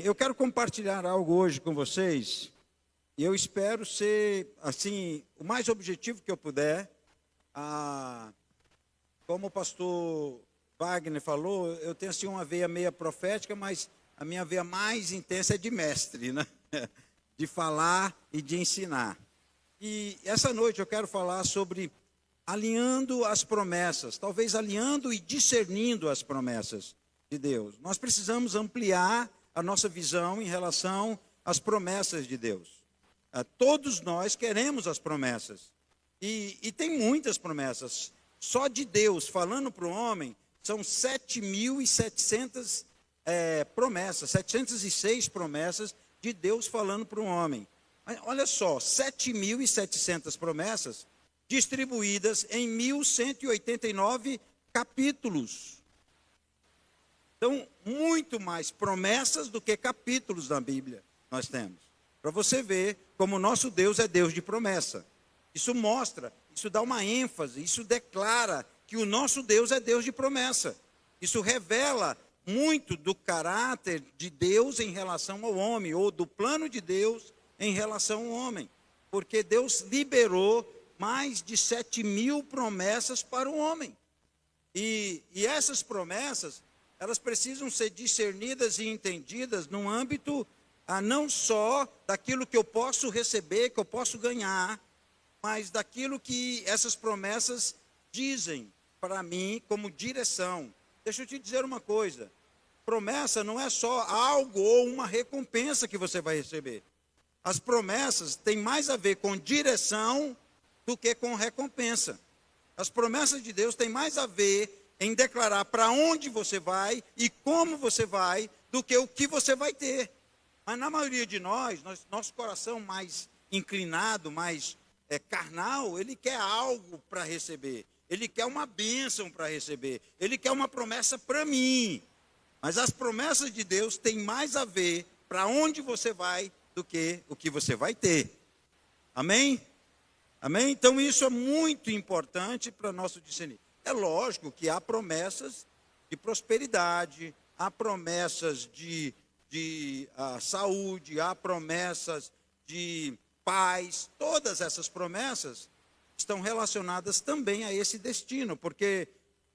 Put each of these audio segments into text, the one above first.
eu quero compartilhar algo hoje com vocês, e eu espero ser, assim, o mais objetivo que eu puder. Como o pastor Wagner falou, eu tenho assim uma veia meia profética, mas a minha veia mais intensa é de mestre, né? De falar e de ensinar. E essa noite eu quero falar sobre alinhando as promessas, talvez alinhando e discernindo as promessas de Deus. Nós precisamos ampliar a nossa visão em relação às promessas de Deus. Todos nós queremos as promessas. E tem muitas promessas. Só de Deus falando para o homem, são 7.700 promessas, 706 promessas de Deus falando para o homem. Mas olha só, 7.700 promessas distribuídas em 1.189 capítulos. Então, muito mais promessas do que capítulos na Bíblia nós temos. Para você ver como o nosso Deus é Deus de promessa. Isso mostra, isso dá uma ênfase, isso declara que o nosso Deus é Deus de promessa. Isso revela muito do caráter de Deus em relação ao homem, ou do plano de Deus em relação ao homem. Porque Deus liberou mais de 7.000 promessas para o homem. E essas promessas, elas precisam ser discernidas e entendidas num âmbito não só daquilo que eu posso receber, que eu posso ganhar, mas daquilo que essas promessas dizem para mim como direção. Deixa eu te dizer uma coisa, promessa não é só algo ou uma recompensa que você vai receber. As promessas têm mais a ver com direção do que com recompensa. As promessas de Deus têm mais a ver em declarar para onde você vai e como você vai, do que o que você vai ter. Mas na maioria de nós, nosso coração mais inclinado, mais carnal, ele quer algo para receber. Ele quer uma bênção para receber. Ele quer uma promessa para mim. Mas as promessas de Deus têm mais a ver para onde você vai do que o que você vai ter. Amém? Amém? Então isso é muito importante para nosso discernimento. É lógico que há promessas de prosperidade, há promessas de saúde, há promessas de paz. Todas essas promessas estão relacionadas também a esse destino, porque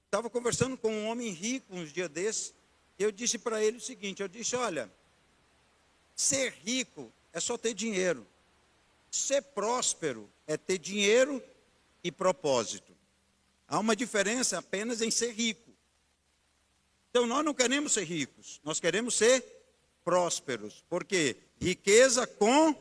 estava conversando com um homem rico uns dias desses, e eu disse para ele o seguinte, eu disse, olha, ser rico é só ter dinheiro, ser próspero é ter dinheiro e propósito. Há uma diferença apenas em ser rico. Então nós não queremos ser ricos, nós queremos ser prósperos. Por quê? Riqueza com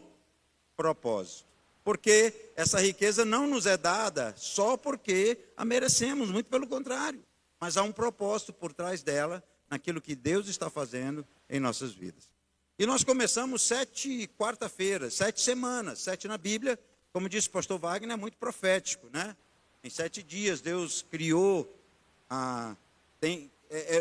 propósito. Porque essa riqueza não nos é dada só porque a merecemos, muito pelo contrário. Mas há um propósito por trás dela, naquilo que Deus está fazendo em nossas vidas. E nós começamos 7 quarta-feiras, 7 semanas, 7 na Bíblia, como disse o pastor Wagner, é muito profético, né? Em 7 dias Deus criou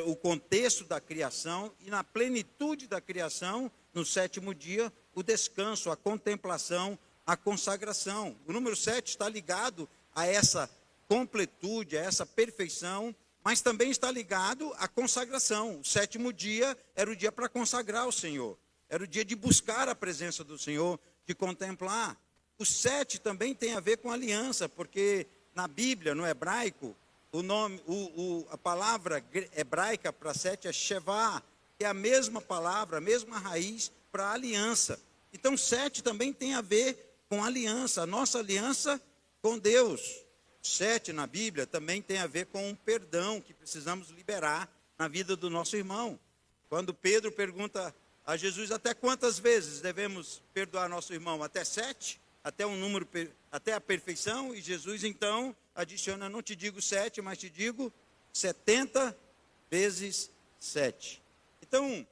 o contexto da criação, e na plenitude da criação, no 7º dia, o descanso, a contemplação, a consagração. O número 7 está ligado a essa completude, a essa perfeição, mas também está ligado à consagração. O 7º dia era o dia para consagrar o Senhor, era o dia de buscar a presença do Senhor, de contemplar. O 7 também tem a ver com aliança, porque na Bíblia, no hebraico, a palavra hebraica para 7 é Shevá, que é a mesma palavra, a mesma raiz para aliança. Então 7 também tem a ver com aliança, a nossa aliança com Deus. 7 na Bíblia também tem a ver com um perdão que precisamos liberar na vida do nosso irmão. Quando Pedro pergunta a Jesus, até quantas vezes devemos perdoar nosso irmão? Até 7? Até um número, até a perfeição? E Jesus então adiciona, não te digo 7, mas te digo 70 vezes 7. Então,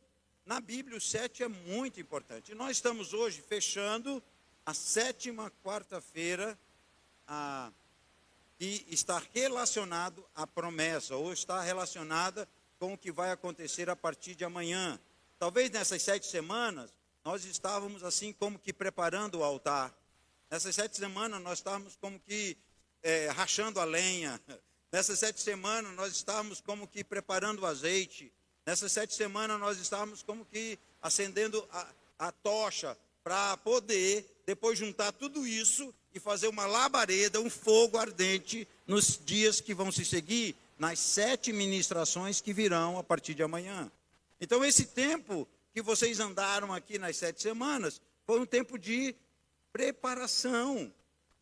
na Bíblia o 7 é muito importante. E nós estamos hoje fechando a 7ª quarta-feira, que está relacionado à promessa, ou está relacionada com o que vai acontecer a partir de amanhã. Talvez nessas 7 semanas, nós estávamos assim como que preparando o altar. Nessas 7 semanas nós estávamos como que rachando a lenha. Nessas 7 semanas nós estávamos como que preparando o azeite. Nessas 7 semanas nós estávamos como que acendendo a tocha para poder depois juntar tudo isso e fazer uma labareda, um fogo ardente nos dias que vão se seguir, nas 7 ministrações que virão a partir de amanhã. Então, esse tempo que vocês andaram aqui nas 7 semanas, foi um tempo de preparação,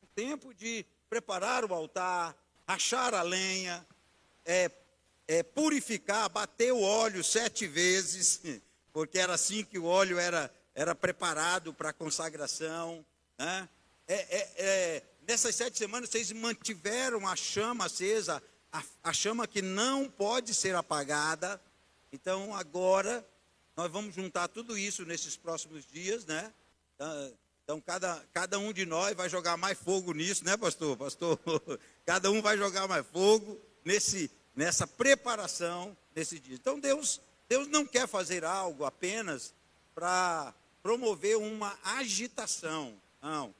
um tempo de preparar o altar, achar a lenha, purificar, bater o óleo 7 vezes, porque era assim que o óleo era preparado para a consagração, né? Nessas 7 semanas, vocês mantiveram a chama acesa, a chama que não pode ser apagada. Então, agora, nós vamos juntar tudo isso nesses próximos dias, né? Então, cada um de nós vai jogar mais fogo nisso, né, pastor? Pastor, cada um vai jogar mais fogo nessa preparação nesse dia. Então, Deus não quer fazer algo apenas para promover uma agitação. Não.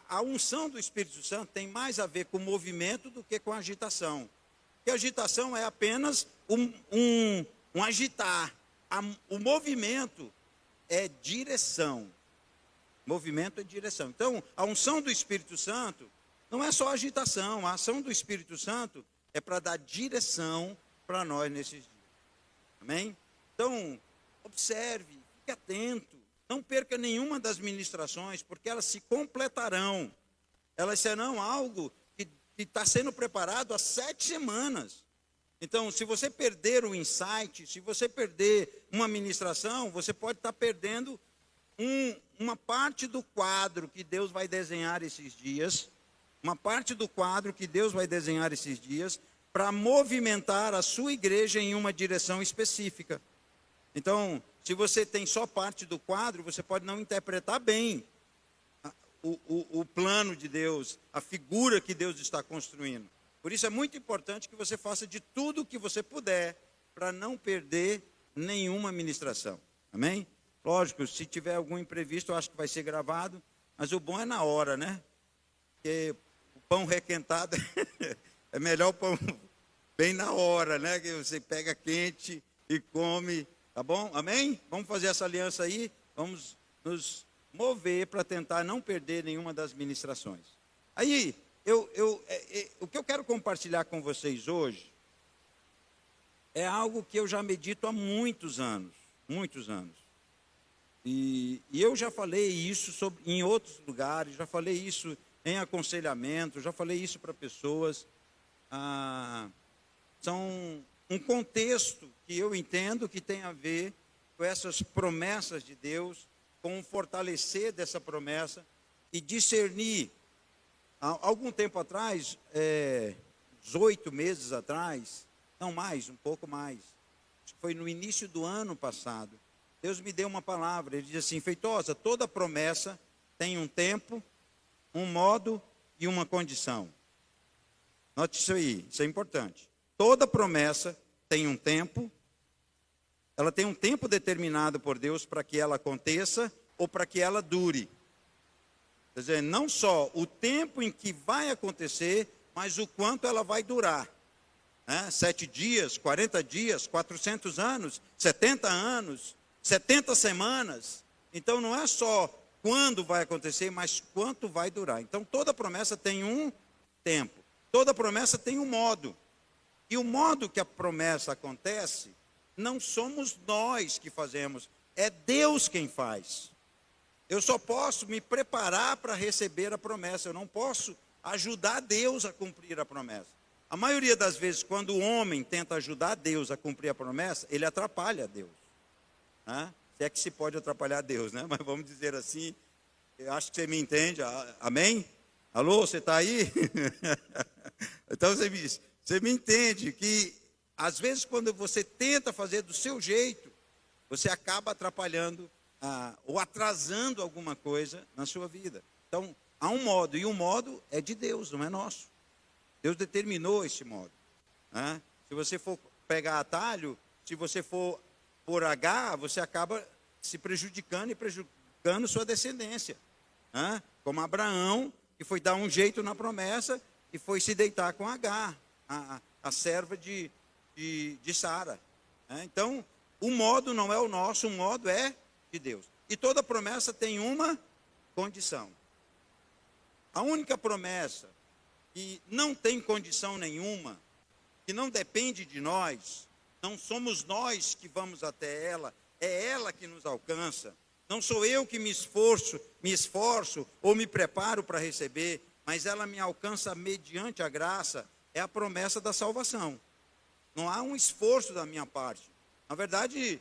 A unção do Espírito Santo tem mais a ver com movimento do que com agitação. Porque agitação é apenas um agitar. O movimento é direção. Movimento é direção. Então, a unção do Espírito Santo não é só agitação. A ação do Espírito Santo é para dar direção para nós nesses dias. Amém? Então, observe, fique atento. Não perca nenhuma das ministrações, porque elas se completarão. Elas serão algo que está sendo preparado há 7 semanas. Então, se você perder o insight, se você perder uma ministração, você pode estar perdendo uma parte do quadro que Deus vai desenhar esses dias, uma parte do quadro que Deus vai desenhar esses dias, para movimentar a sua igreja em uma direção específica. Então, se você tem só parte do quadro, você pode não interpretar bem o plano de Deus, a figura que Deus está construindo. Por isso é muito importante que você faça de tudo o que você puder para não perder nenhuma ministração. Amém? Lógico, se tiver algum imprevisto, eu acho que vai ser gravado, mas o bom é na hora, né? Porque o pão requentado é melhor o pão bem na hora, né? Que você pega quente e come, tá bom? Amém? Vamos fazer essa aliança aí, vamos nos mover para tentar não perder nenhuma das ministrações. Aí, o que eu quero compartilhar com vocês hoje é algo que eu já medito há muitos anos, muitos anos. E eu já falei isso em outros lugares, já falei isso em aconselhamento, já falei isso para pessoas. São um contexto que eu entendo que tem a ver com essas promessas de Deus, com o fortalecer dessa promessa e discernir. Há algum tempo atrás, 18 meses atrás, não mais, um pouco mais, foi no início do ano passado, Deus me deu uma palavra, ele diz assim: Feitosa, toda promessa tem um tempo, um modo e uma condição. Note isso aí, isso é importante. Toda promessa tem um tempo, ela tem um tempo determinado por Deus para que ela aconteça ou para que ela dure. Quer dizer, não só o tempo em que vai acontecer, mas o quanto ela vai durar. 7 dias, 40 dias, 400 anos, 70 anos, 70 semanas. Então não é só quando vai acontecer, mas quanto vai durar. Então toda promessa tem um tempo, toda promessa tem um modo. E o modo que a promessa acontece, não somos nós que fazemos, é Deus quem faz. Eu só posso me preparar para receber a promessa, eu não posso ajudar Deus a cumprir a promessa. A maioria das vezes, quando o homem tenta ajudar Deus a cumprir a promessa, ele atrapalha Deus. Se é que se pode atrapalhar Deus, né? Mas vamos dizer assim, eu acho que você me entende, amém? Alô, você está aí? Então você me entende que, às vezes, quando você tenta fazer do seu jeito, você acaba atrapalhando ou atrasando alguma coisa na sua vida. Então, há um modo, e o modo é de Deus, não é nosso. Deus determinou esse modo. Se você for pegar atalho, se você for por H, você acaba se prejudicando e prejudicando sua descendência. Como Abraão, que foi dar um jeito na promessa e foi se deitar com H, a serva de Sara. Então, O modo não é o nosso, o modo é de Deus. E toda promessa tem uma condição. A única promessa que não tem condição nenhuma, que não depende de nós, não somos nós que vamos até ela, é ela que nos alcança. Não sou eu que me esforço ou me preparo para receber, mas ela me alcança mediante a graça, é a promessa da salvação. Não há um esforço da minha parte. Na verdade,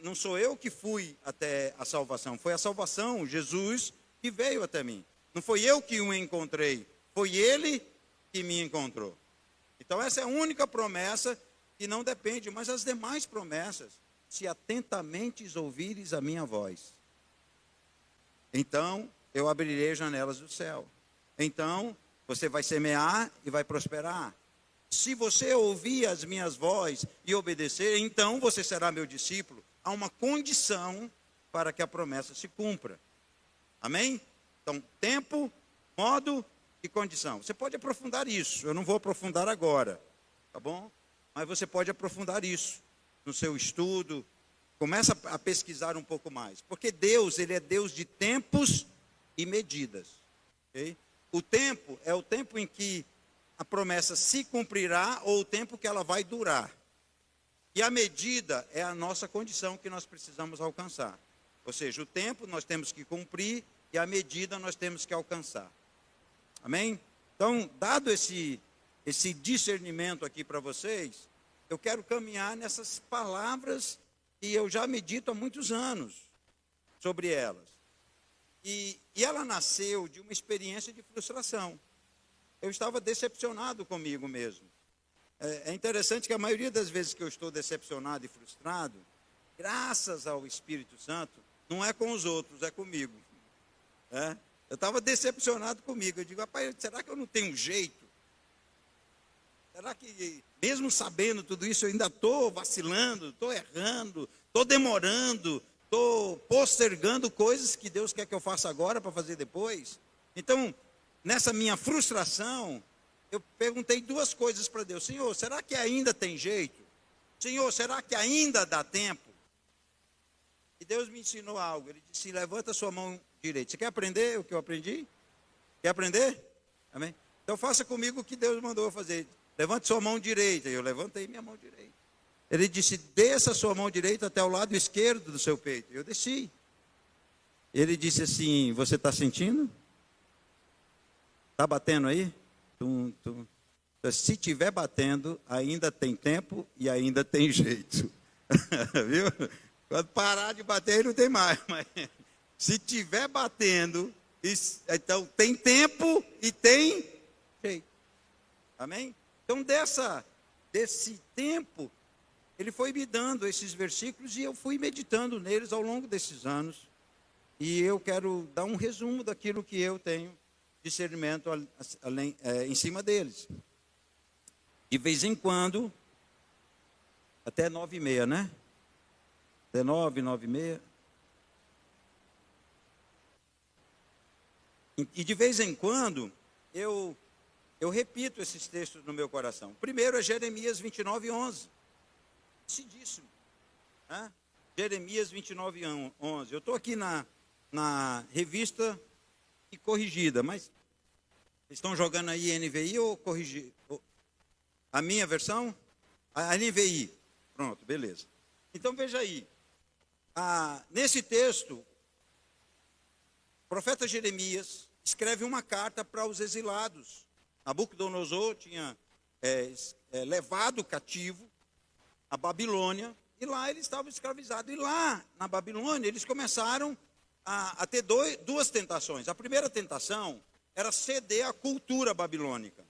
não sou eu que fui até a salvação, foi a salvação, Jesus, que veio até mim. Não foi eu que o encontrei, foi ele que me encontrou. Então essa é a única promessa que não depende, mas as demais promessas, se atentamente ouvires a minha voz, então eu abrirei as janelas do céu. Então você vai semear e vai prosperar. Se você ouvir as minhas vozes e obedecer, então você será meu discípulo. Há uma condição para que a promessa se cumpra. Amém? Então, tempo, modo e condição. Você pode aprofundar isso. Eu não vou aprofundar agora, tá bom? Mas você pode aprofundar isso no seu estudo. Começa a pesquisar um pouco mais. Porque Deus, Ele é Deus de tempos e medidas. Okay? O tempo é o tempo em que a promessa se cumprirá ou o tempo que ela vai durar. E a medida é a nossa condição que nós precisamos alcançar. Ou seja, o tempo nós temos que cumprir e a medida nós temos que alcançar. Amém? Então, dado esse discernimento aqui para vocês, eu quero caminhar nessas palavras que eu já medito há muitos anos sobre elas. E ela nasceu de uma experiência de frustração. Eu estava decepcionado comigo mesmo. É interessante que a maioria das vezes que eu estou decepcionado e frustrado, graças ao Espírito Santo, não é com os outros, é comigo. Eu estava decepcionado comigo. Eu digo, rapaz, será que eu não tenho jeito? Será que, mesmo sabendo tudo isso, eu ainda estou vacilando, estou errando, estou demorando, estou postergando coisas que Deus quer que eu faça agora para fazer depois? Então, nessa minha frustração, eu perguntei duas coisas para Deus. Senhor, será que ainda tem jeito? Senhor, será que ainda dá tempo? E Deus me ensinou algo. Ele disse, levanta a sua mão direita. Você quer aprender o que eu aprendi? Quer aprender? Amém? Então faça comigo o que Deus mandou eu fazer. Levante sua mão direita. E eu levantei minha mão direita. Ele disse, desça a sua mão direita até o lado esquerdo do seu peito. Eu desci. Ele disse assim, você está sentindo? Está batendo aí? Tum, tum. Se estiver batendo, ainda tem tempo e ainda tem jeito. Viu? Quando parar de bater, não tem mais. Mas se estiver batendo, então tem tempo e tem jeito. Amém? Então, desse tempo, ele foi me dando esses versículos e eu fui meditando neles ao longo desses anos. E eu quero dar um resumo daquilo que eu tenho discernimento em cima deles. De vez em quando, até 9h30, né? Até 9h30. E de vez em quando, eu repito esses textos no meu coração. Primeiro é Jeremias 29:11. Conhecidíssimo. Né? Jeremias 29:11. Eu estou aqui na revista e corrigida, mas estão jogando aí NVI ou corrigir? A minha versão? A NVI. Pronto, beleza. Então veja aí. Nesse texto, o profeta Jeremias escreve uma carta para os exilados. Nabucodonosor tinha levado cativo a Babilônia, e lá eles estavam escravizados. E lá, na Babilônia, eles começaram a ter duas tentações. A primeira tentação era ceder à cultura babilônica.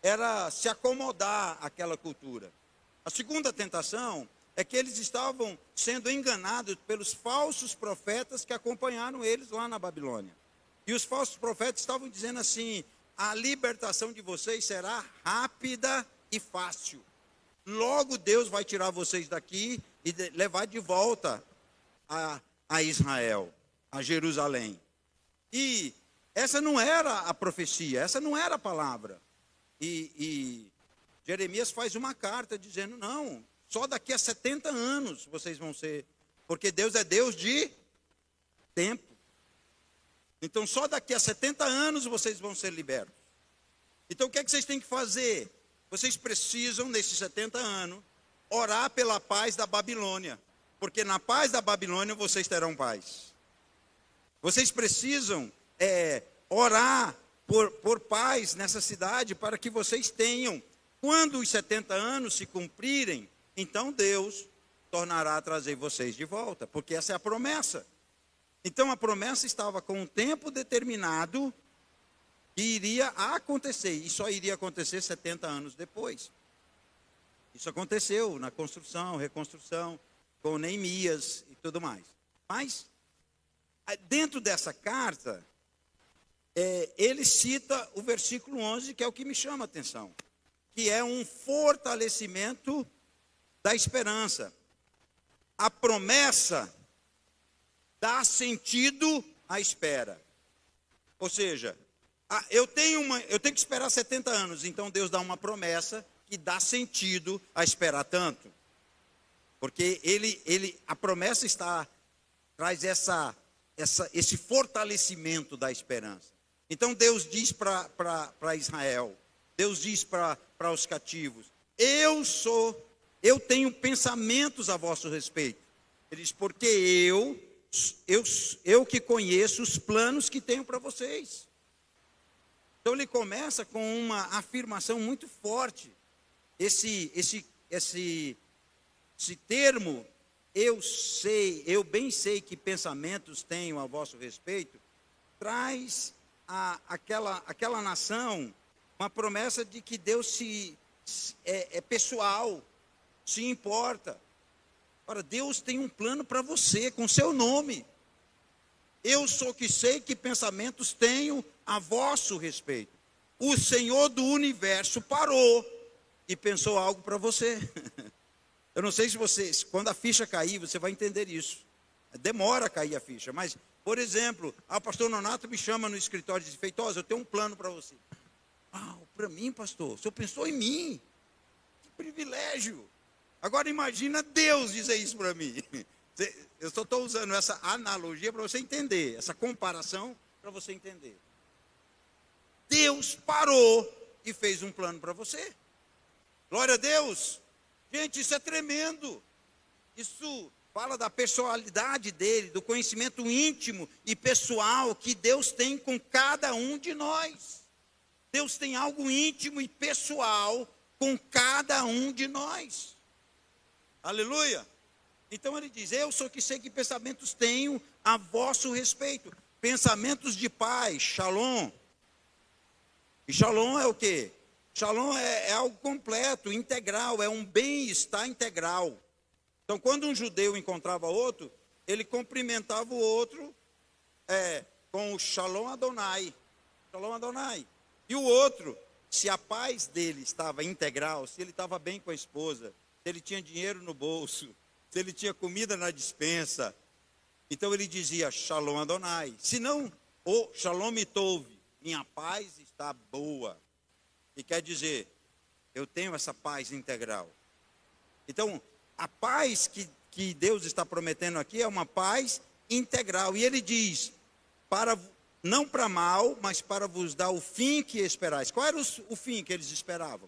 Era se acomodar àquela cultura. A segunda tentação é que eles estavam sendo enganados pelos falsos profetas que acompanharam eles lá na Babilônia. E os falsos profetas estavam dizendo assim, a libertação de vocês será rápida e fácil. Logo Deus vai tirar vocês daqui e levar de volta a Israel, a Jerusalém. E essa não era a profecia, essa não era a palavra. E Jeremias faz uma carta dizendo, não, Só daqui a 70 anos vocês vão ser, porque Deus é Deus de tempo. Então só daqui a 70 anos vocês vão ser libertos. Então o que é que vocês têm que fazer? Vocês precisam, nesses 70 anos, orar pela paz da Babilônia. Porque na paz da Babilônia vocês terão paz. Vocês precisam orar por paz nessa cidade para que vocês tenham. Quando os 70 anos se cumprirem, então Deus tornará a trazer vocês de volta. Porque essa é a promessa. Então a promessa estava com um tempo determinado que iria acontecer. E só iria acontecer 70 anos depois. Isso aconteceu na construção, reconstrução, com Neemias e tudo mais. Mas, dentro dessa carta, ele cita o versículo 11, que é o que me chama a atenção. Que é um fortalecimento da esperança. A promessa dá sentido à espera. Ou seja, eu tenho que esperar 70 anos, então Deus dá uma promessa que dá sentido a esperar tanto. Porque a promessa traz esse fortalecimento da esperança. Então Deus diz para Israel, Deus diz para os cativos, eu tenho pensamentos a vosso respeito. Ele diz, porque eu que conheço os planos que tenho para vocês. Então ele começa com uma afirmação muito forte. Esse termo, eu bem sei que pensamentos tenho a vosso respeito, traz àquela nação uma promessa de que Deus é pessoal, se importa. Ora, Deus tem um plano para você, com seu nome. Eu sou que sei que pensamentos tenho a vosso respeito. O Senhor do universo parou e pensou algo para você. Eu não sei se quando a ficha cair, você vai entender isso. Demora a cair a ficha, mas, por exemplo, o pastor Nonato me chama no escritório e diz, Feitosa, eu tenho um plano para você. Para mim, pastor, o senhor pensou em mim. Que privilégio. Agora imagina Deus dizer isso para mim. Eu só estou usando essa analogia para você entender, essa comparação para você entender. Deus parou e fez um plano para você. Glória a Deus. Gente, isso é tremendo. Isso fala da personalidade dele, do conhecimento íntimo e pessoal que Deus tem com cada um de nós. Deus tem algo íntimo e pessoal com cada um de nós. Aleluia. Então ele diz, eu sou que sei que pensamentos tenho a vosso respeito. Pensamentos de paz, shalom. E shalom é o quê? Shalom é algo completo, integral, é um bem-estar integral. Então, quando um judeu encontrava outro, ele cumprimentava o outro com o Shalom Adonai. Shalom Adonai. E o outro, se a paz dele estava integral, se ele estava bem com a esposa, se ele tinha dinheiro no bolso, se ele tinha comida na despensa, então ele dizia Shalom Adonai. Se não, Shalom Tov, minha paz está boa. E quer dizer, eu tenho essa paz integral. Então, a paz que Deus está prometendo aqui é uma paz integral. E ele diz, não para mal, mas para vos dar o fim que esperais. Qual era o fim que eles esperavam?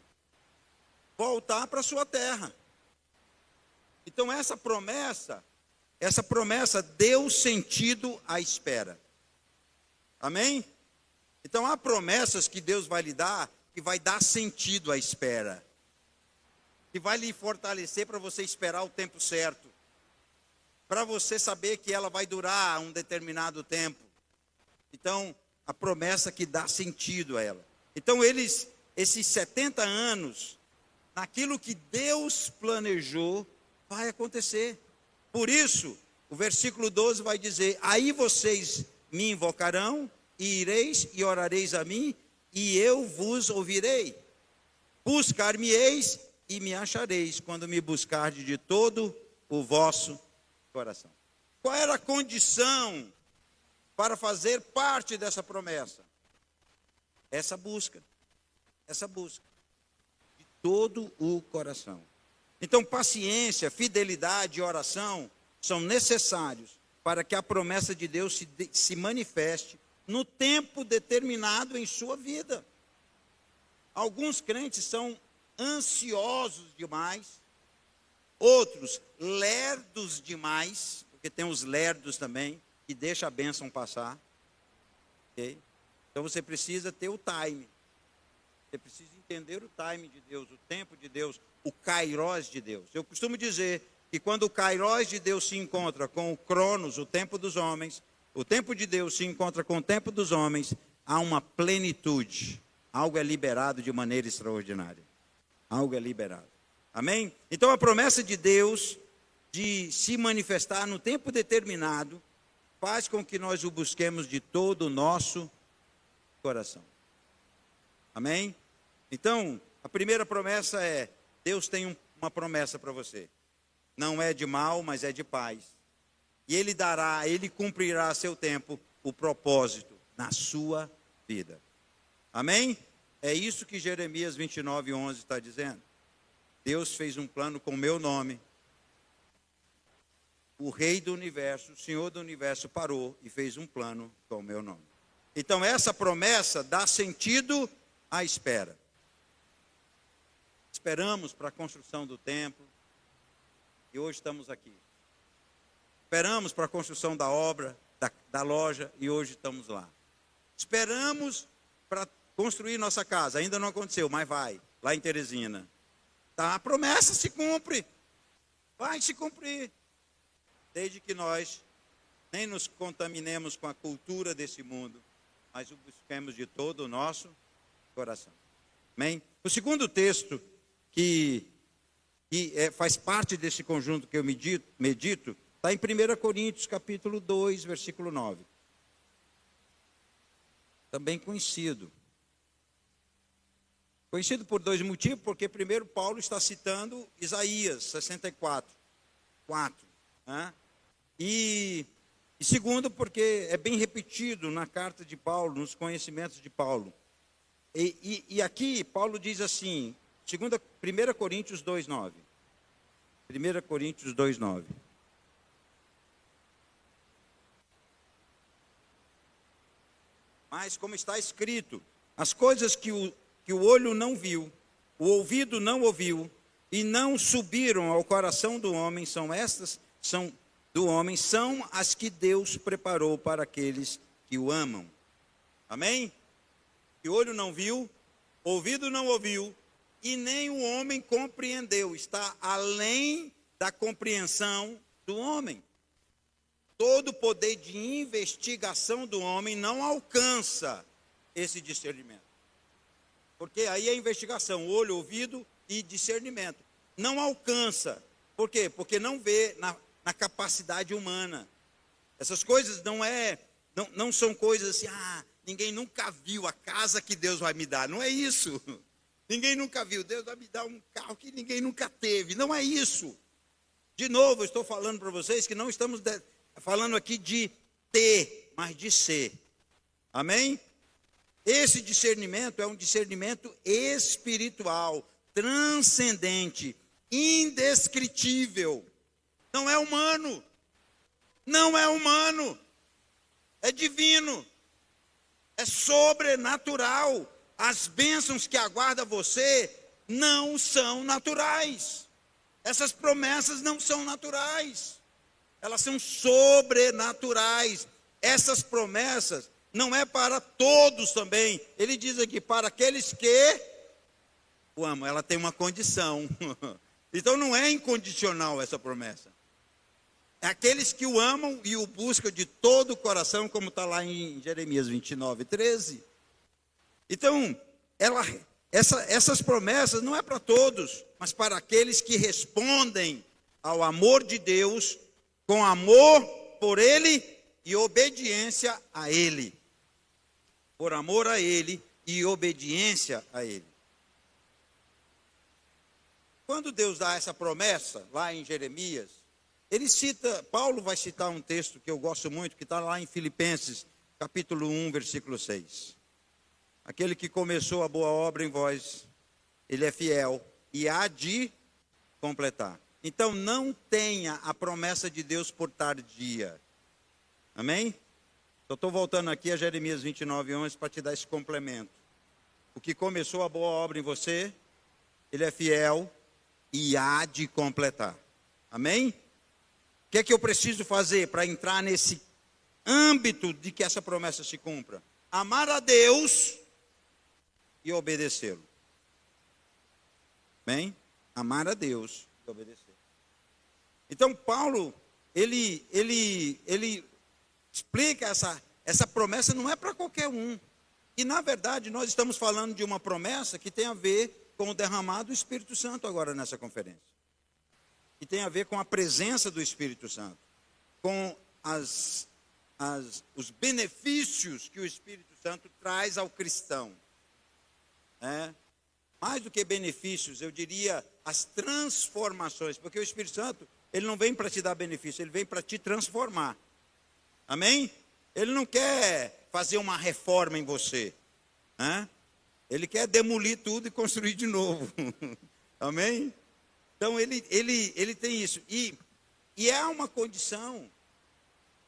Voltar para a sua terra. Então essa promessa deu sentido à espera. Amém? Então há promessas que Deus vai lhe dar, que vai dar sentido à espera. Que vai lhe fortalecer para você esperar o tempo certo. Para você saber que ela vai durar um determinado tempo. Então, a promessa que dá sentido a ela. Então, esses 70 anos, naquilo que Deus planejou, vai acontecer. Por isso, o versículo 12 vai dizer, aí vocês me invocarão, e ireis e orareis a mim, e eu vos ouvirei. Buscar-me-eis e me achareis, quando me buscardes de todo o vosso coração. Qual era a condição para fazer parte dessa promessa? Essa busca de todo o coração. Então, paciência, fidelidade e oração são necessários para que a promessa de Deus se manifeste no tempo determinado em sua vida. Alguns crentes são ansiosos demais, outros lerdos demais, porque tem os lerdos também, que deixa a bênção passar. Okay? Então você precisa ter o time. Você precisa entender o time de Deus, o tempo de Deus, o kairós de Deus. Eu costumo dizer que quando o kairós de Deus se encontra com o cronos, o tempo dos homens, o tempo de Deus se encontra com o tempo dos homens, há uma plenitude. Algo é liberado de maneira extraordinária. Algo é liberado. Amém? Então a promessa de Deus de se manifestar no tempo determinado faz com que nós o busquemos de todo o nosso coração. Amém? Então, a primeira promessa é: Deus tem uma promessa para você. Não é de mal, mas é de paz. E Ele cumprirá a seu tempo o propósito na sua vida. Amém? É isso que Jeremias 29:11 está dizendo. Deus fez um plano com o meu nome. O Rei do Universo, o Senhor do Universo parou e fez um plano com o meu nome. Então essa promessa dá sentido à espera. Esperamos para a construção do templo e hoje estamos aqui. Esperamos para a construção da obra, da loja e hoje estamos lá. Esperamos para construir nossa casa, ainda não aconteceu, mas vai, lá em Teresina. Tá, a promessa se cumpre, vai se cumprir. Desde que nós nem nos contaminemos com a cultura desse mundo, mas o busquemos de todo o nosso coração. Amém? O segundo texto que faz parte desse conjunto que eu medito, está em 1 Coríntios, capítulo 2, versículo 9. Também conhecido. Conhecido por dois motivos, porque primeiro Paulo está citando Isaías 64, 4. Né? E segundo, porque é bem repetido na carta de Paulo, nos conhecimentos de Paulo. E aqui Paulo diz assim, 1 Coríntios 2:9. 1 Coríntios 2:9. Mas como está escrito, as coisas que o olho não viu, o ouvido não ouviu, e não subiram ao coração do homem, são as que Deus preparou para aqueles que o amam. Amém? Que o olho não viu, ouvido não ouviu, e nem o homem compreendeu. Está além da compreensão do homem. Todo o poder de investigação do homem não alcança esse discernimento. Porque aí é investigação, olho, ouvido e discernimento. Não alcança. Por quê? Porque não vê na capacidade humana. Essas coisas não são coisas assim, ninguém nunca viu a casa que Deus vai me dar. Não é isso. Ninguém nunca viu. Deus vai me dar um carro que ninguém nunca teve. Não é isso. De novo, eu estou falando para vocês que não estamos falando aqui de ter, mas de ser. Amém? Esse discernimento é um discernimento espiritual, transcendente, indescritível. Não é humano. Não é humano. É divino. É sobrenatural. As bênçãos que aguarda você não são naturais. Essas promessas não são naturais. Elas são sobrenaturais. Essas promessas não é para todos também. Ele diz aqui, para aqueles que o amam. Ela tem uma condição. Então não é incondicional essa promessa. É aqueles que o amam e o buscam de todo o coração, como está lá em Jeremias 29:13. Então, essas promessas não é para todos, mas para aqueles que respondem ao amor de Deus, com amor por Ele e obediência a Ele. Por amor a Ele e obediência a Ele. Quando Deus dá essa promessa, lá em Jeremias, Paulo vai citar um texto que eu gosto muito, que está lá em Filipenses, capítulo 1, versículo 6. Aquele que começou a boa obra em vós, ele é fiel, e há de completar. Então, não tenha a promessa de Deus por tardia. Amém? Eu estou voltando aqui a Jeremias 29:11 para te dar esse complemento. O que começou a boa obra em você, Ele é fiel e há de completar. Amém? O que é que eu preciso fazer para entrar nesse âmbito de que essa promessa se cumpra? Amar a Deus e obedecê-lo. Amém? Amar a Deus e obedecer. Então, Paulo, ele explica essa promessa não é para qualquer um. E, na verdade, nós estamos falando de uma promessa que tem a ver com o derramado do Espírito Santo agora nessa conferência. Que tem a ver com a presença do Espírito Santo. Com os benefícios que o Espírito Santo traz ao cristão. Mais do que benefícios, eu diria as transformações. Porque o Espírito Santo, ele não vem para te dar benefício, ele vem para te transformar. Amém? Ele não quer fazer uma reforma em você. Ele quer demolir tudo e construir de novo. Amém? Então, ele tem isso. E é uma condição.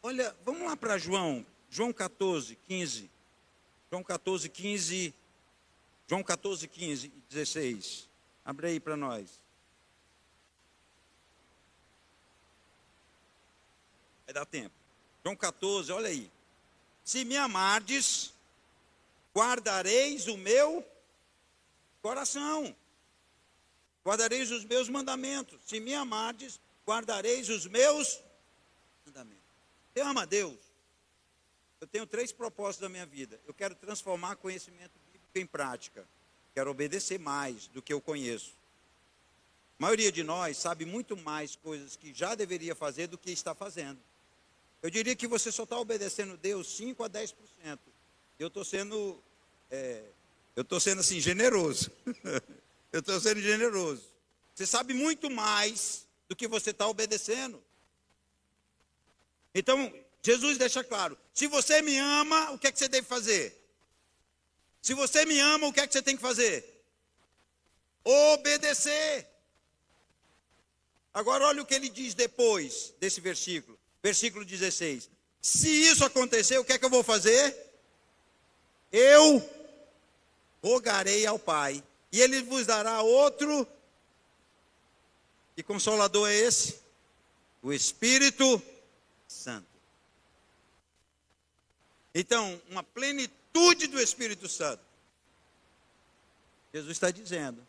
Olha, vamos lá para João 14:15. João 14:15 e 16. Abre aí para nós. Vai dar tempo. João 14, olha aí. Se me amardes, guardareis o meu coração. Guardareis os meus mandamentos. Se me amardes, guardareis os meus mandamentos. Você ama a Deus? Eu tenho 3 propósitos da minha vida. Eu quero transformar conhecimento bíblico em prática. Quero obedecer mais do que eu conheço. A maioria de nós sabe muito mais coisas que já deveria fazer do que está fazendo. Eu diria que você só está obedecendo Deus 5 a 10%. Eu estou sendo assim, generoso. Eu estou sendo generoso. Você sabe muito mais do que você está obedecendo. Então, Jesus deixa claro, se você me ama, o que é que você deve fazer? Se você me ama, o que é que você tem que fazer? Obedecer. Agora olha o que ele diz depois desse versículo. Versículo 16. Se isso acontecer, o que é que eu vou fazer? Eu rogarei ao Pai, e Ele vos dará outro. Que consolador é esse? O Espírito Santo. Então, uma plenitude do Espírito Santo. Jesus está dizendo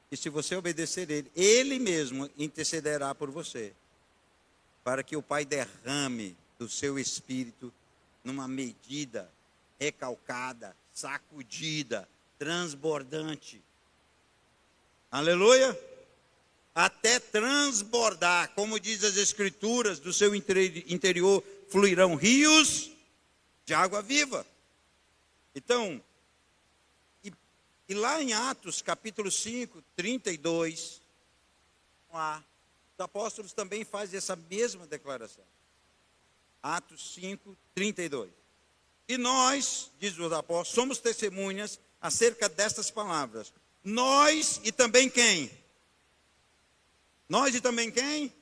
que se você obedecer Ele, Ele mesmo intercederá por você, para que o Pai derrame do seu Espírito numa medida recalcada, sacudida, transbordante. Aleluia! Até transbordar, como diz as Escrituras, do seu interior fluirão rios de água viva. Então, e lá em Atos, capítulo 5, 32, lá, os apóstolos também fazem essa mesma declaração. Atos 5, 32. E nós, diz os apóstolos, somos testemunhas acerca destas palavras. Nós e também quem? Nós e também quem?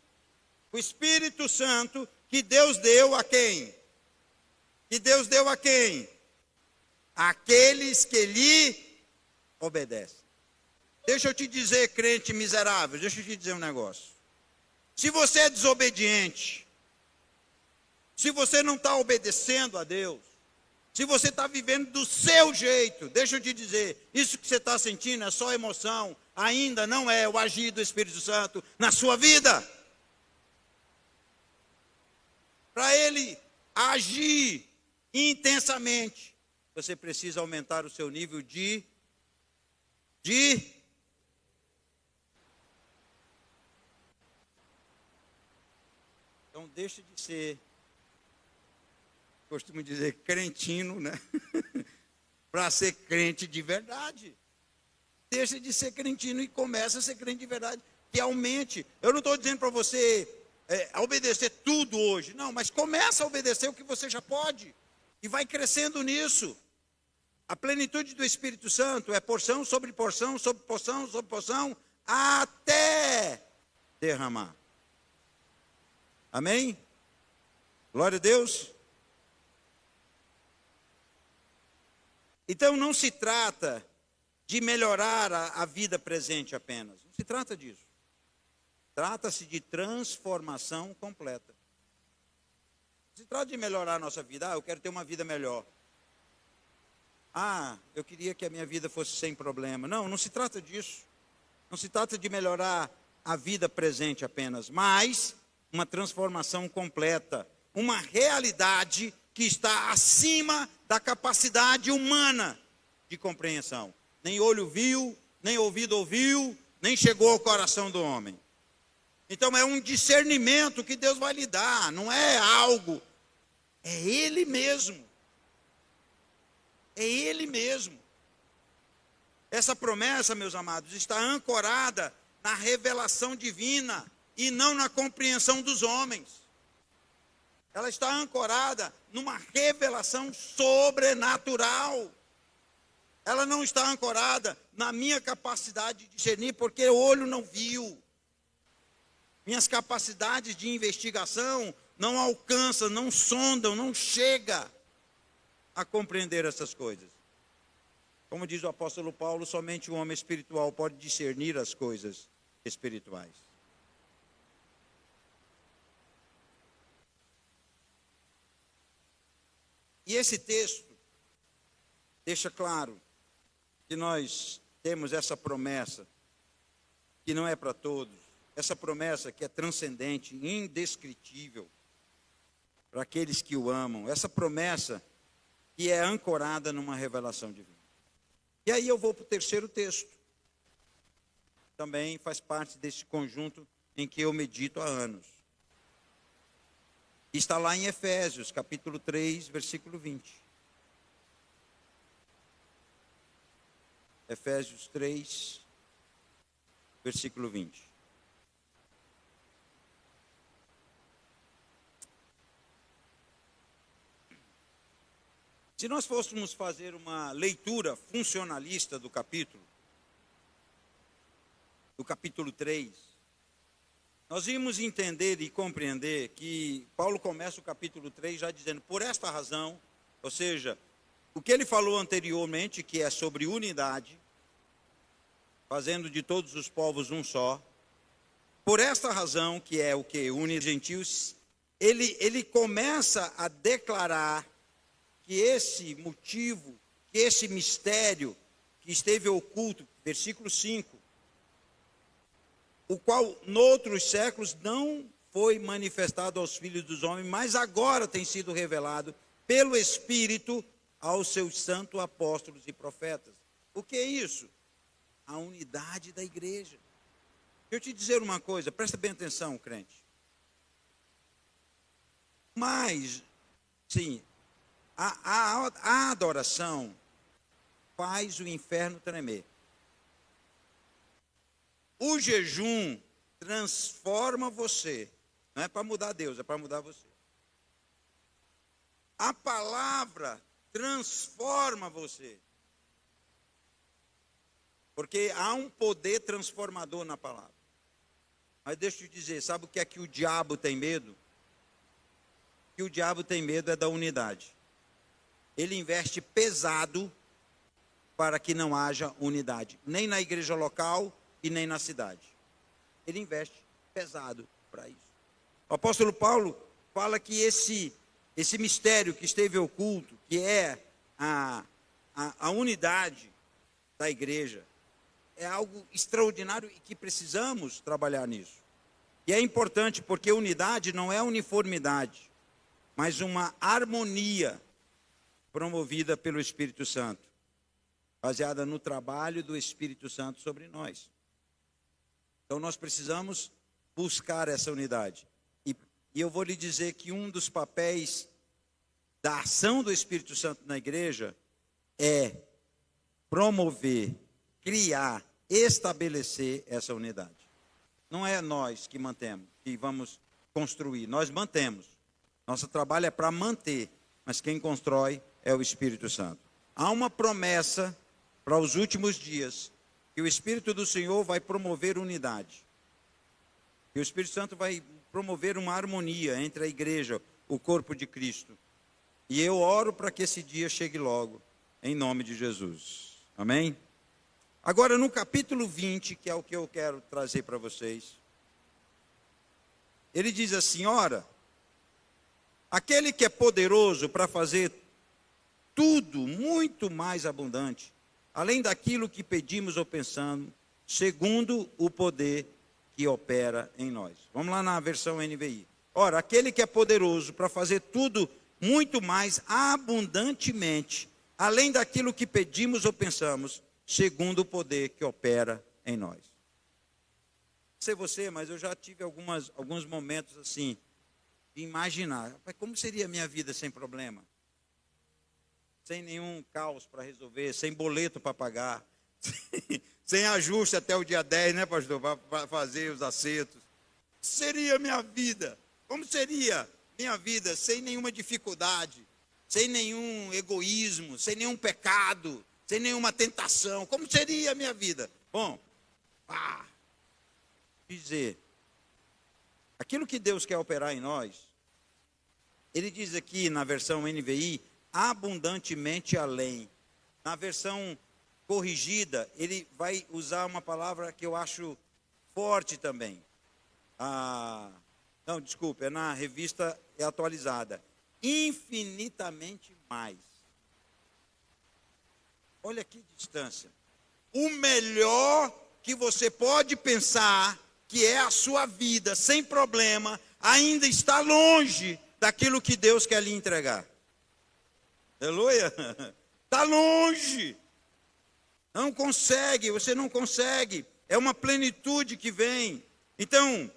O Espírito Santo que Deus deu a quem? Que Deus deu a quem? Aqueles que lhe obedecem. Deixa eu te dizer, crente miserável, deixa eu te dizer um negócio. Se você é desobediente, se você não está obedecendo a Deus, se você está vivendo do seu jeito, deixa eu te dizer, isso que você está sentindo é só emoção, ainda não é o agir do Espírito Santo na sua vida. Para Ele agir intensamente, você precisa aumentar o seu nível de então deixa de ser, costumo dizer, crentino, né? Para ser crente de verdade. Deixa de ser crentino e começa a ser crente de verdade. Que aumente. Eu não estou dizendo para você obedecer tudo hoje. Não, mas começa a obedecer o que você já pode. E vai crescendo nisso. A plenitude do Espírito Santo é porção sobre porção, sobre porção, sobre porção, até derramar. Amém? Glória a Deus. Então não se trata de melhorar a vida presente apenas. Não se trata disso. Trata-se de transformação completa. Não se trata de melhorar a nossa vida. Eu quero ter uma vida melhor. Eu queria que a minha vida fosse sem problema. Não, não se trata disso. Não se trata de melhorar a vida presente apenas, mas uma transformação completa. Uma realidade que está acima da capacidade humana de compreensão. Nem olho viu, nem ouvido ouviu, nem chegou ao coração do homem. Então é um discernimento que Deus vai lhe dar, não é algo, é Ele mesmo. É Ele mesmo. Essa promessa, meus amados, está ancorada na revelação divina e não na compreensão dos homens. Ela está ancorada numa revelação sobrenatural. Ela não está ancorada na minha capacidade de discernir, porque o olho não viu. Minhas capacidades de investigação não alcançam, não sondam, não chegam a compreender essas coisas. Como diz o apóstolo Paulo, somente um homem espiritual pode discernir as coisas espirituais. E esse texto deixa claro que nós temos essa promessa, que não é para todos, essa promessa que é transcendente, indescritível, para aqueles que o amam, essa promessa que é ancorada numa revelação divina. E aí eu vou para o terceiro texto, também faz parte desse conjunto em que eu medito há anos. Está lá em Efésios, capítulo 3, versículo 20. Efésios 3, versículo 20. Se nós fôssemos fazer uma leitura funcionalista do capítulo 3, nós íamos entender e compreender que Paulo começa o capítulo 3 já dizendo, por esta razão, ou seja, o que ele falou anteriormente, que é sobre unidade, fazendo de todos os povos um só, por esta razão, que é o que une os gentios, ele começa a declarar que esse motivo, que esse mistério que esteve oculto, versículo 5, o qual, noutros séculos, não foi manifestado aos filhos dos homens, mas agora tem sido revelado pelo Espírito aos seus santos apóstolos e profetas. O que é isso? A unidade da igreja. Deixa eu te dizer uma coisa, presta bem atenção, crente. Mas, sim, a adoração faz o inferno tremer. O jejum transforma você. Não é para mudar Deus, é para mudar você. A palavra transforma você. Porque há um poder transformador na palavra. Mas deixa eu te dizer, sabe o que é que o diabo tem medo? Que o diabo tem medo é da unidade. Ele investe pesado para que não haja unidade. Nem na igreja local e nem na cidade. Ele investe pesado para isso. O apóstolo Paulo fala que esse mistério que esteve oculto, que é a unidade da igreja, é algo extraordinário e que precisamos trabalhar nisso. E é importante porque unidade não é uniformidade, mas uma harmonia promovida pelo Espírito Santo, baseada no trabalho do Espírito Santo sobre nós. Então nós precisamos buscar essa unidade. E eu vou lhe dizer que um dos papéis da ação do Espírito Santo na igreja é promover, criar, estabelecer essa unidade. Não é nós que mantemos, que vamos construir, nós mantemos. Nosso trabalho é para manter, mas quem constrói é o Espírito Santo. Há uma promessa para os últimos dias, que o Espírito do Senhor vai promover unidade. E o Espírito Santo vai promover uma harmonia entre a igreja, o corpo de Cristo. E eu oro para que esse dia chegue logo, em nome de Jesus. Amém? Agora, no capítulo 20, que é o que eu quero trazer para vocês, ele diz assim: ora, aquele que é poderoso para fazer tudo muito mais abundante, além daquilo que pedimos ou pensamos, segundo o poder que opera em nós. Vamos lá na versão NVI. Ora, aquele que é poderoso para fazer tudo muito mais abundantemente, além daquilo que pedimos ou pensamos, segundo o poder que opera em nós. Não sei você, mas eu já tive alguns momentos assim, de imaginar, como seria a minha vida sem problema? Sem nenhum caos para resolver, sem boleto para pagar, sem ajuste até o dia 10, né, pastor, para fazer os acertos. Seria minha vida? Como seria minha vida sem nenhuma dificuldade, sem nenhum egoísmo, sem nenhum pecado, sem nenhuma tentação? Como seria a minha vida? Bom, dizer, aquilo que Deus quer operar em nós, ele diz aqui na versão NVI, abundantemente além. Na versão corrigida, ele vai usar uma palavra que eu acho forte também. Não, desculpa, é na revista atualizada. Infinitamente mais. Olha que distância. O melhor que você pode pensar, que é a sua vida, sem problema, ainda está longe daquilo que Deus quer lhe entregar. Aleluia. Está longe. Não consegue, você não consegue. É uma plenitude que vem. Então,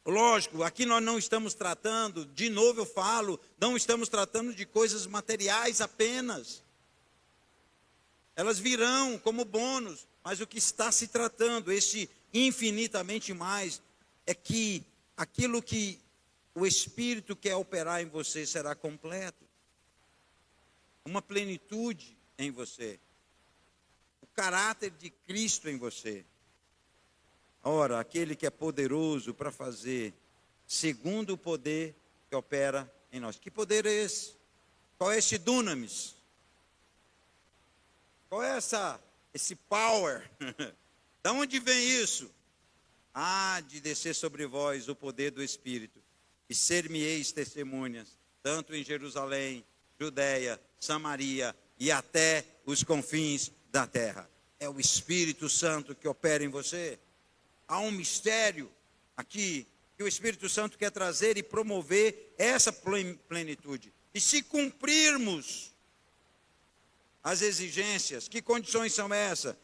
lógico, aqui nós não estamos tratando, de novo eu falo, não estamos tratando de coisas materiais apenas. Elas virão como bônus, mas o que está se tratando, esse infinitamente mais, é que aquilo que o Espírito quer operar em você será completo. Uma plenitude em você. O caráter de Cristo em você. Ora, aquele que é poderoso para fazer segundo o poder que opera em nós. Que poder é esse? Qual é esse dunamis? Qual é esse power? Da onde vem isso? Há de descer sobre vós o poder do Espírito, e ser-me-eis testemunhas, tanto em Jerusalém, Judeia, Samaria e até os confins da terra. É o Espírito Santo que opera em você. Há um mistério aqui que o Espírito Santo quer trazer e promover essa plenitude. E se cumprirmos as exigências, que condições são essas?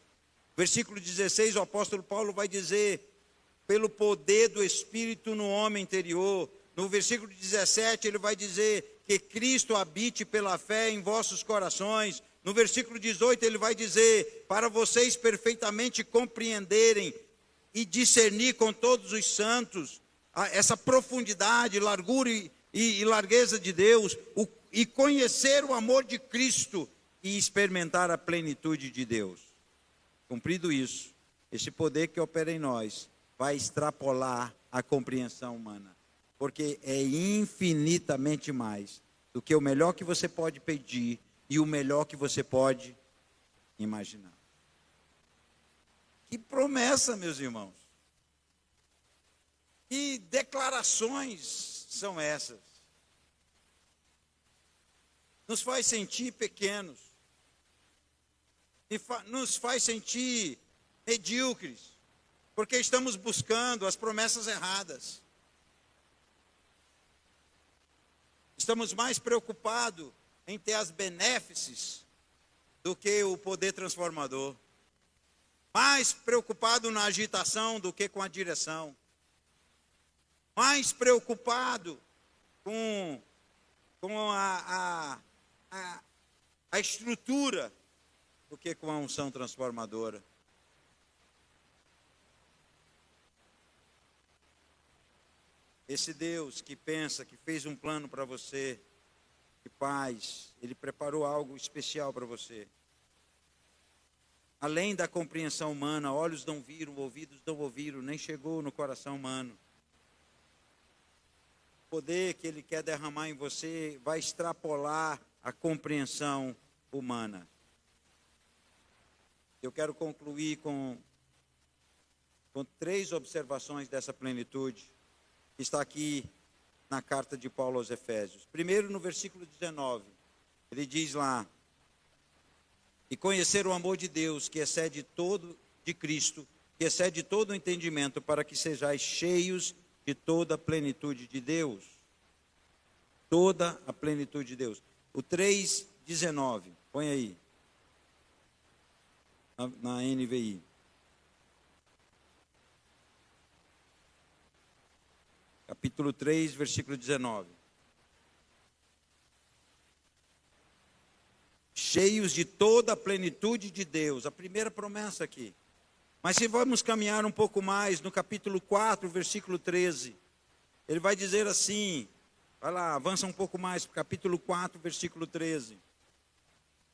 Versículo 16, o apóstolo Paulo vai dizer, pelo poder do Espírito no homem interior. No versículo 17, ele vai dizer que Cristo habite pela fé em vossos corações. No versículo 18, ele vai dizer, para vocês perfeitamente compreenderem e discernir com todos os santos essa profundidade, largura e largueza de Deus, e conhecer o amor de Cristo e experimentar a plenitude de Deus. Cumprido isso, esse poder que opera em nós vai extrapolar a compreensão humana, porque é infinitamente mais do que o melhor que você pode pedir e o melhor que você pode imaginar. Que promessa, meus irmãos. Que declarações são essas? Nos faz sentir pequenos. E nos faz sentir medíocres. Porque estamos buscando as promessas erradas. Estamos mais preocupados em ter as benéfices do que o poder transformador. Mais preocupado na agitação do que com a direção. Mais preocupado com a estrutura do que com a unção transformadora. Esse Deus que pensa, que fez um plano para você, de paz, Ele preparou algo especial para você. além da compreensão humana. Olhos não viram, ouvidos não ouviram, nem chegou no coração humano. O poder que Ele quer derramar em você vai extrapolar a compreensão humana. Eu quero concluir com 3 observações dessa plenitude, que está aqui na carta de Paulo aos Efésios. Primeiro, no versículo 19, ele diz lá: e conhecer o amor de Deus, que excede todo, de Cristo, que excede todo o entendimento, para que sejais cheios de toda a plenitude de Deus. Toda a plenitude de Deus. O 3:19, põe aí, na NVI. Capítulo 3, versículo 19. Cheios de toda a plenitude de Deus. A primeira promessa aqui. Mas se vamos caminhar um pouco mais, no capítulo 4, versículo 13, ele vai dizer assim, vai lá, avança um pouco mais, capítulo 4, versículo 13.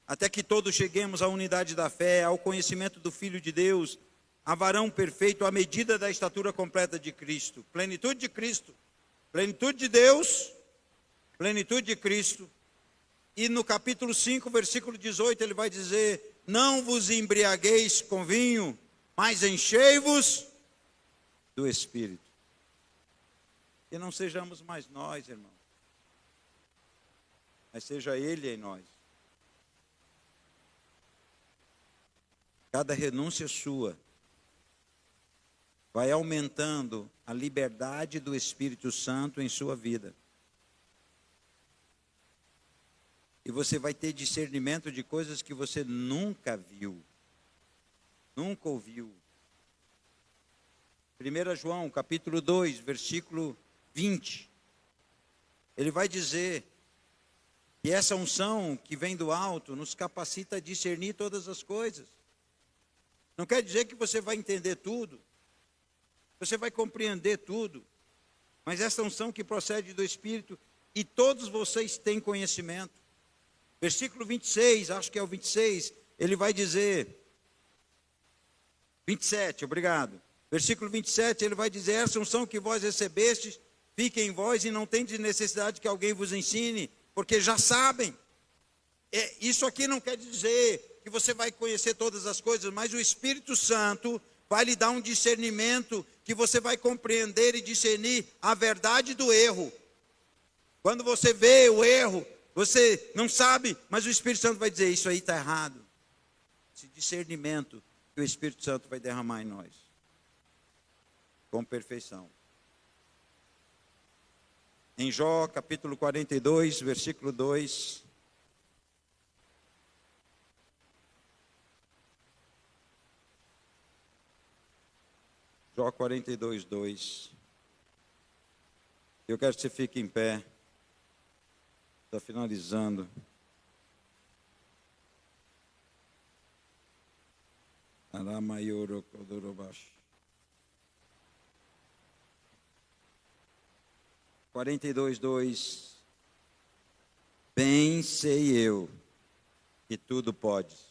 Até que todos cheguemos à unidade da fé, ao conhecimento do Filho de Deus, a varão perfeito, à medida da estatura completa de Cristo. Plenitude de Cristo, plenitude de Deus, plenitude de Cristo. E no capítulo 5, versículo 18, ele vai dizer: não vos embriagueis com vinho, mas enchei-vos do Espírito. Que não sejamos mais nós, irmão, mas seja Ele em nós. Cada renúncia sua vai aumentando a liberdade do Espírito Santo em sua vida. E você vai ter discernimento de coisas que você nunca viu, nunca ouviu. 1 João, capítulo 2, versículo 20. Ele vai dizer que essa unção que vem do alto nos capacita a discernir todas as coisas. Não quer dizer que você vai entender tudo, você vai compreender tudo, mas essa unção que procede do Espírito, e todos vocês têm conhecimento. Versículo 26, acho que é o 26, ele vai dizer, 27, obrigado. Versículo 27, ele vai dizer: essa unção que vós recebestes, fique em vós e não tendes necessidade que alguém vos ensine, porque já sabem. Isso aqui não quer dizer que você vai conhecer todas as coisas, mas o Espírito Santo vai lhe dar um discernimento que você vai compreender e discernir a verdade do erro. Quando você vê o erro, você não sabe, mas o Espírito Santo vai dizer: isso aí está errado. Esse discernimento que o Espírito Santo vai derramar em nós, com perfeição. Em Jó, capítulo 42, versículo 2. Jó 42, 2. Eu quero que você fique em pé. Está finalizando. Aramayoro Kodorobashi. 42, 2. Bem sei eu que tudo podes,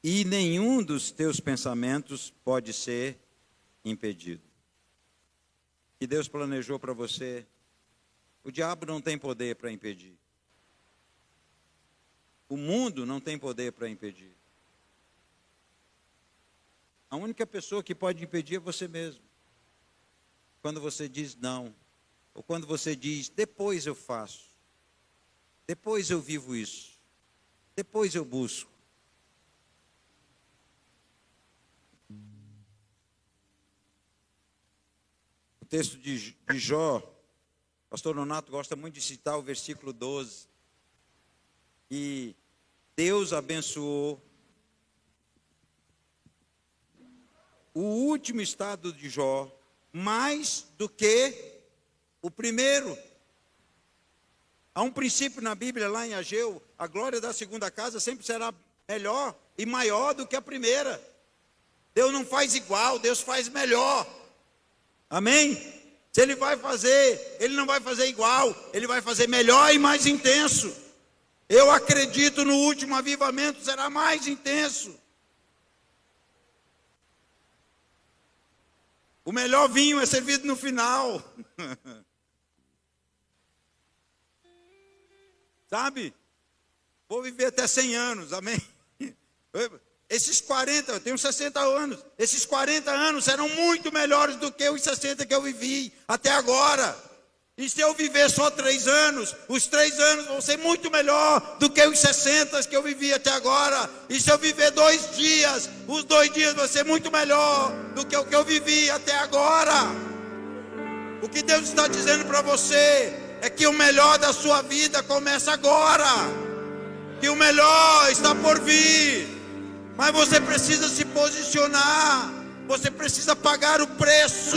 e nenhum dos teus pensamentos pode ser impedido. Que Deus planejou para você, o diabo não tem poder para impedir. O mundo não tem poder para impedir. A única pessoa que pode impedir é você mesmo. Quando você diz não, ou quando você diz: depois eu faço, depois eu vivo isso, depois eu busco. O texto de Jó, pastor Nonato gosta muito de citar o versículo 12. E Deus abençoou o último estado de Jó mais do que o primeiro. Há um princípio na Bíblia, lá em Ageu: a glória da segunda casa sempre será melhor e maior do que a primeira. Deus não faz igual, Deus faz melhor. Amém? Se Ele vai fazer, Ele não vai fazer igual, Ele vai fazer melhor e mais intenso. Eu acredito no último avivamento, será mais intenso. O melhor vinho é servido no final. Sabe? Vou viver até 100 anos, amém? Esses 40, eu tenho 60 anos. Esses 40 anos serão muito melhores do que os 60 que eu vivi até agora. E se eu viver só 3 anos, os 3 anos vão ser muito melhor do que os 60 que eu vivi até agora. E se eu viver 2 dias, os 2 dias vão ser muito melhor do que o que eu vivi até agora. O que Deus está dizendo para você é que o melhor da sua vida começa agora. Que o melhor está por vir. Mas você precisa se posicionar. Você precisa pagar o preço.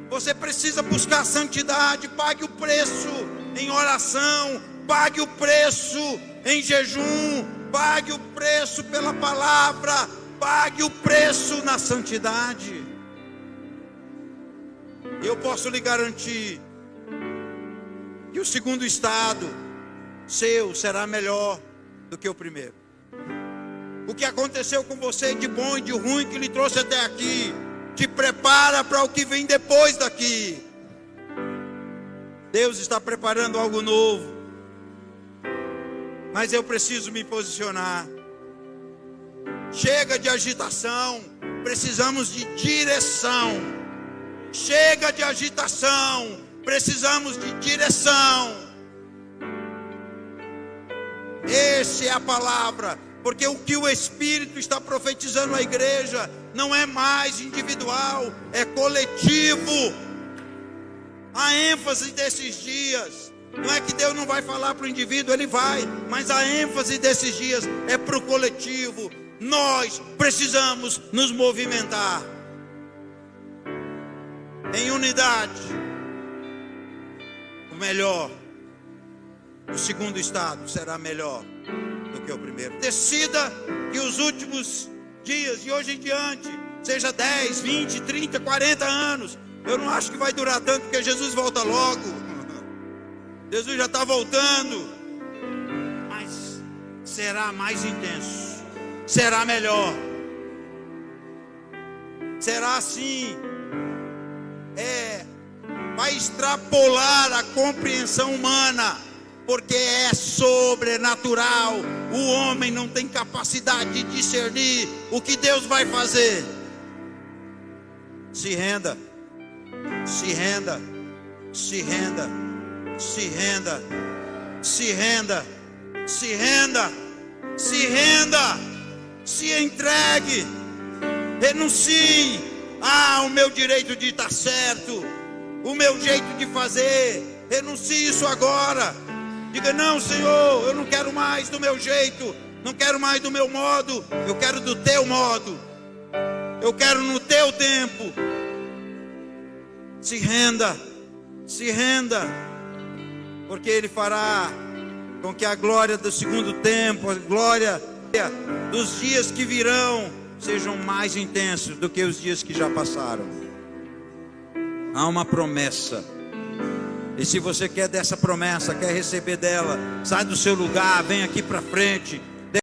Você precisa buscar santidade. Pague o preço em oração. Pague o preço em jejum. Pague o preço pela palavra. Pague o preço na santidade. Eu posso lhe garantir que o segundo estado seu será melhor do que o primeiro. O que aconteceu com você de bom e de ruim que lhe trouxe até aqui te prepara para o que vem depois daqui. Deus está preparando algo novo. Mas eu preciso me posicionar. Chega de agitação. Precisamos de direção. Chega de agitação. Precisamos de direção. Essa é a palavra. Porque o que o Espírito está profetizando à igreja não é mais individual, é coletivo. A ênfase desses dias, não é que Deus não vai falar para o indivíduo, Ele vai, mas a ênfase desses dias é para o coletivo. Nós precisamos nos movimentar em unidade. O melhor, o segundo estado será melhor do que o primeiro. Decida que os últimos dias, de hoje em diante, seja 10, 20, 30, 40 anos. Eu não acho que vai durar tanto, porque Jesus volta logo. Jesus já está voltando. Mas será mais intenso. Será melhor. Será assim. Vai extrapolar a compreensão humana. Porque é sobrenatural. O homem não tem capacidade de discernir o que Deus vai fazer. Se renda. Se renda. Se renda. Se renda. Se renda. Se renda. Se renda. Se entregue. Renuncie. O meu direito de estar certo. O meu jeito de fazer. Renuncie isso agora. Diga: não, Senhor, eu não quero mais do meu jeito, não quero mais do meu modo, eu quero do teu modo, eu quero no teu tempo. Se renda, porque Ele fará com que a glória do segundo tempo, a glória dos dias que virão, sejam mais intensos do que os dias que já passaram. Há uma promessa. E se você quer dessa promessa, quer receber dela, sai do seu lugar, vem aqui para frente.